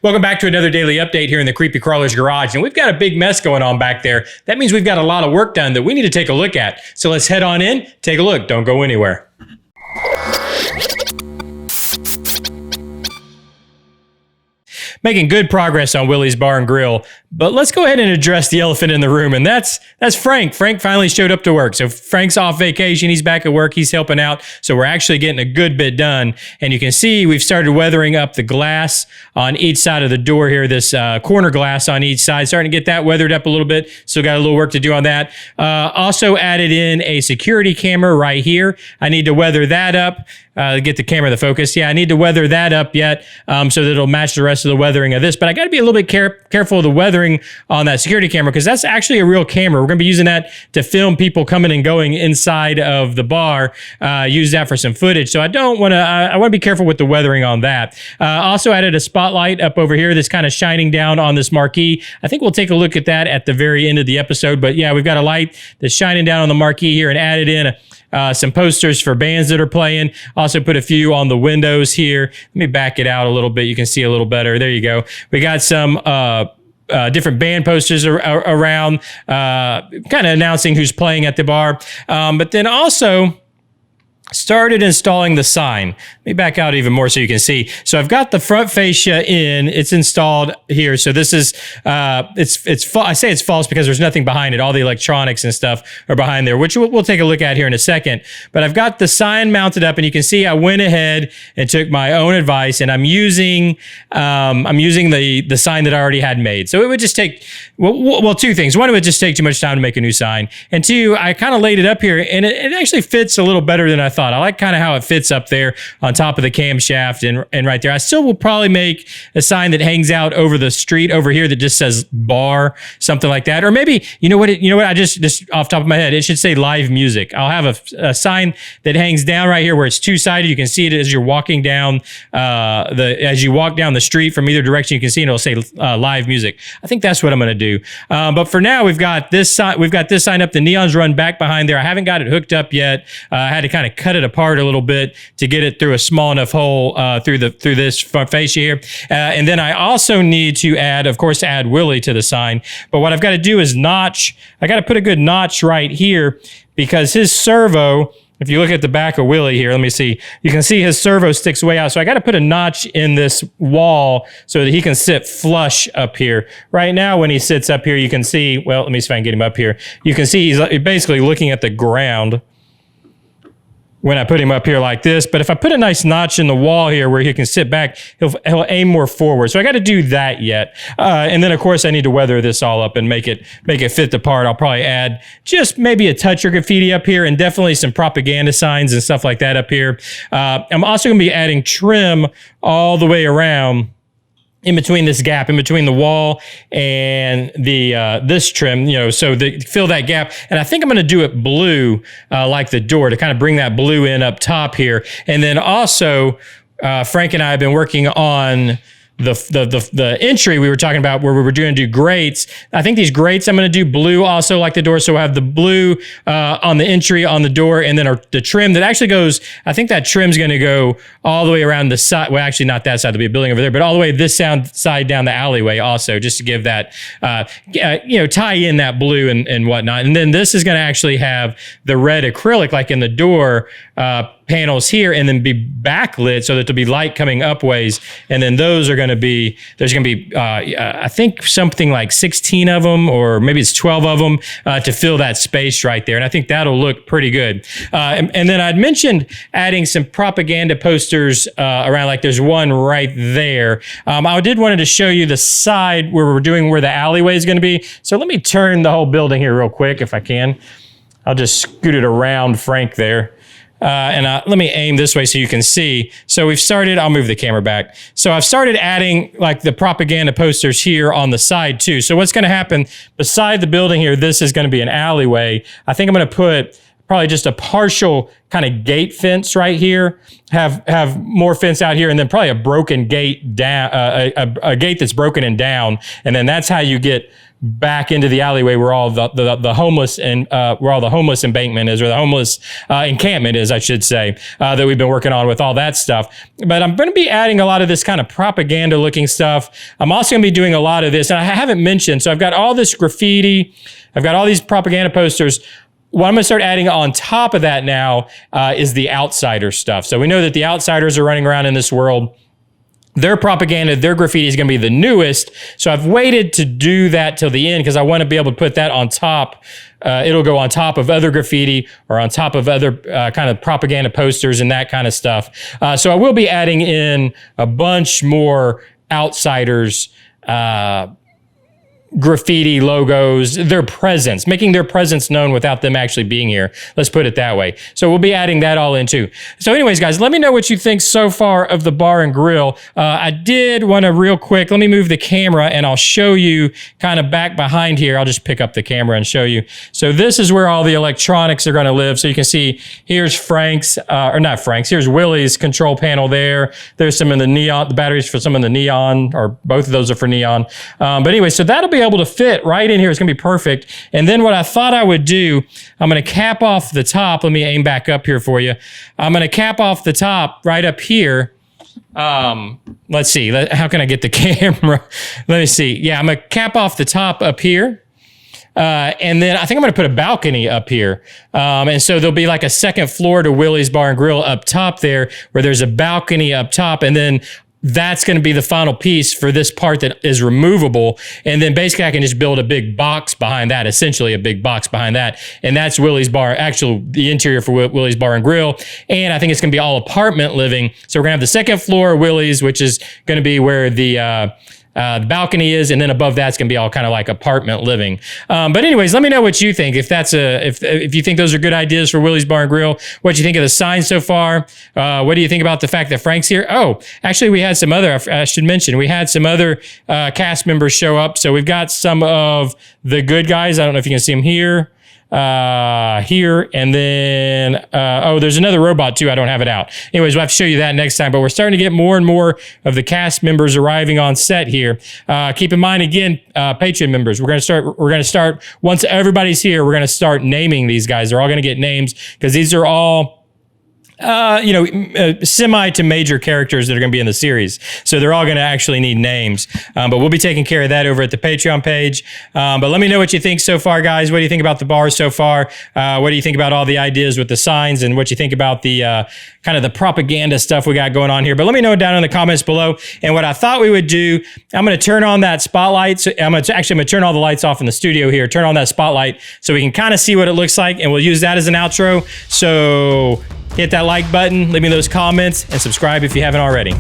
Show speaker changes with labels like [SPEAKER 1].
[SPEAKER 1] Welcome back to another daily update here in the Creepy Crawler's Garage. And we've got a big mess going on back there. That means we've got a lot of work done that we need to take a look at. So let's head on in, take a look. Don't go anywhere. Making good progress on Willie's Bar and Grill, but let's go ahead and address the elephant in the room, and that's Frank. Frank finally showed up to work. So Frank's off vacation. He's back at work. He's helping out. So we're actually getting a good bit done. And you can see we've started weathering up the glass on each side of the door here, this corner glass on each side, starting to get that weathered up a little bit. Still got a little work to do on that. Also added in a security camera right here. I need to weather that up. Get the camera to focus. Yeah, I need to weather that up yet so that it'll match the rest of the weathering of this. But I got to be a little bit careful of the weathering on that security camera because that's actually a real camera. We're going to be using that to film people coming and going inside of the bar. Use that for some footage. So I want to be careful with the weathering on that. Also added a spotlight up over here that's kind of shining down on this marquee. I think we'll take a look at that at the very end of the episode. But yeah, we've got a light that's shining down on the marquee here and added in some posters for bands that are playing. Also put a few on the windows here. Let me back it out a little bit. You can see a little better. There you go. We got some different band posters around, kind of announcing who's playing at the bar. But then also started installing the sign. Let me back out even more so you can see. So I've got the front fascia in. It's installed here. So this is, I say it's false because there's nothing behind it. All the electronics and stuff are behind there, which we'll take a look at here in a second. But I've got the sign mounted up, and you can see I went ahead and took my own advice, and I'm using the sign that I already had made. So it would just take, well, two things. One, it would just take too much time to make a new sign. And two, I kind of laid it up here, and it actually fits a little better than I thought. I like kind of how it fits up there on top of the camshaft and right there. I still will probably make a sign that hangs out over the street over here that just says bar, something like that. Or maybe, you know what, I just off the top of my head, it should say live music. I'll have a sign that hangs down right here where it's two-sided. You can see it as you're walking down as you walk down the street from either direction. You can see it, it'll say live music. I think that's what I'm going to do. But for now, we've got this sign. We've got this sign up. The neons run back behind there. I haven't got it hooked up yet. I had to kind of cut it apart a little bit to get it through a small enough hole through this front fascia here. And then I also need to add Willie to the sign. But what I've got to do is notch. I got to put a good notch right here because his servo, if you look at the back of Willie here, let me see. You can see his servo sticks way out. So I got to put a notch in this wall so that he can sit flush up here. Right now, when he sits up here, you can see, well, let me see if I can get him up here. You can see he's basically looking at the ground when I put him up here like this. But if I put a nice notch in the wall here where he can sit back, he'll aim more forward. So I got to do that yet. And then of course I need to weather this all up and make it fit the part. I'll probably add just maybe a touch of graffiti up here and definitely some propaganda signs and stuff like that up here. I'm also going to be adding trim all the way around in between this gap, in between the wall and the this trim, so fill that gap. And I think I'm going to do it blue, like the door, to kind of bring that blue in up top here. And then also, Frank and I have been working on the entry we were talking about where we were going to do grates. I think these grates I'm going to do blue also like the door. So I have the blue on the entry on the door, and then the trim that actually goes, I think that trim's going to go all the way around the side. Well, actually not that side, there'll be a building over there, but all the way this side down the alleyway also, just to give that, tie in that blue and whatnot. And then this is going to actually have the red acrylic like in the door panels here, and then be backlit so that there'll be light coming up ways. And then those are going to be, there's going to be, I think something like 16 of them, or maybe it's 12 of them to fill that space right there. And I think that'll look pretty good. And then I'd mentioned adding some propaganda posters around, like there's one right there. I did wanted to show you the side where where the alleyway is going to be. So let me turn the whole building here real quick if I can. I'll just scoot it around Frank there. Let me aim this way so you can see. So we've started, I'll move the camera back. So I've started adding like the propaganda posters here on the side too. So what's going to happen beside the building here, this is going to be an alleyway. I think I'm going to put probably just a partial kind of gate fence right here, have more fence out here, and then probably a broken gate down, a gate that's broken and down, and then that's how you get back into the alleyway where all the homeless and where all the homeless embankment is, or the homeless encampment is, I should say, that we've been working on with all that stuff. But I'm going to be adding a lot of this kind of propaganda looking stuff. I'm also going to be doing a lot of this, and I haven't mentioned, so I've got all this graffiti, I've got all these propaganda posters. What I'm going to start adding on top of that now is the outsider stuff. So we know that the outsiders are running around in this world. Their propaganda, their graffiti is going to be the newest. So I've waited to do that till the end because I want to be able to put that on top. It'll go on top of other graffiti or on top of other kind of propaganda posters and that kind of stuff. So I will be adding in a bunch more outsiders graffiti logos, their presence, making their presence known without them actually being here. Let's put it that way. So we'll be adding that all in too. So anyways, guys, let me know what you think so far of the bar and grill. I did want to real quick, let me move the camera and I'll show you kind of back behind here. I'll just pick up the camera and show you. So this is where all the electronics are going to live. So you can see here's Frank's, or not Frank's, here's Willie's control panel there. There's some in the neon, the batteries for some in the neon, or both of those are for neon. But anyway, so that'll be able to fit right in here. It's going to be perfect. And then what I thought I would do, I'm going to cap off the top. Let me aim back up here for you. I'm going to cap off the top right up here. Let's see. How can I get the camera? Let me see. Yeah, I'm going to cap off the top up here. And then I think I'm going to put a balcony up here. And so there'll be like a second floor to Willie's Bar and Grill up top there, where there's a balcony up top. And then that's going to be the final piece for this part that is removable. And then basically I can just build a big box behind that, essentially a big box behind that. And that's Willie's Bar, actually the interior for Willie's Bar and Grill. And I think it's going to be all apartment living. So we're going to have the second floor Willie's, which is going to be where the balcony is, and then above that's going to be all kind of like apartment living. But anyways, let me know what you think. If that's if you think those are good ideas for Willie's Bar and Grill, what you think of the sign so far? What do you think about the fact that Frank's here? Oh, actually, we had some other. I should mention we had some other cast members show up. So we've got some of the good guys. I don't know if you can see them here. Here, and then, oh, there's another robot too. I don't have it out. Anyways, we'll have to show you that next time, but we're starting to get more and more of the cast members arriving on set here. Keep in mind, again, Patreon members, we're going to start, once everybody's here, we're going to start naming these guys. They're all going to get names because these are all semi to major characters that are going to be in the series. So they're all going to actually need names. But we'll be taking care of that over at the Patreon page. But let me know what you think so far, guys. What do you think about the bar so far? What do you think about all the ideas with the signs, and what you think about the kind of the propaganda stuff we got going on here? But let me know down in the comments below. And what I thought we would do, I'm going to turn on that spotlight. So I'm going to turn all the lights off in the studio here, turn on that spotlight so we can kind of see what it looks like. And we'll use that as an outro. So hit that like button, leave me those comments, and subscribe if you haven't already.